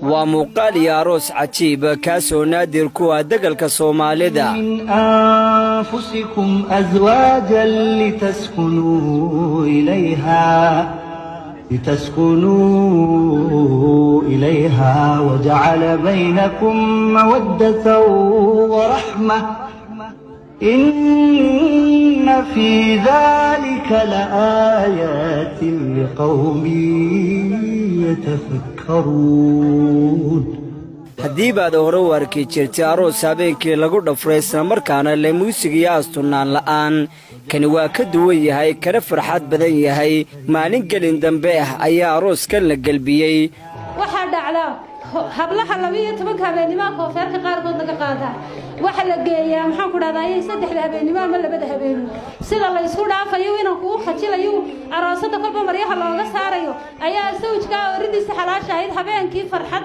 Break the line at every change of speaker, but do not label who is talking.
ومقال يا روس عجيب كاسو نادر كوا دقل كصومالي دا
من أنفسكم أزواجا لتسكنوا إليها وجعل بينكم مودة ورحمة إن في ذلك لآيات لقوم يتفكرون.
haddii baad hore u arki jirtay aroos habeenkii lagu dhafray isla markaana le muusigiyo astunaan la'aan kani waa ka duwan yahay kana farxad badan yahay maalin gelin dambe ah ayaa arooskan la galbiyey
waxa dhacda hablaha 12 habeenimo koofeerka qaarkood laga qaadaa waxa la geeyaa maxaan ku dhahdaa saddex habeenimo ama labada habeenimo sida la isku dhaafayo inaan ku khajilayo aroosada kolba maryaha looga saarayo ayaa sawjka oridiisa xalaashayd habeenkii farxad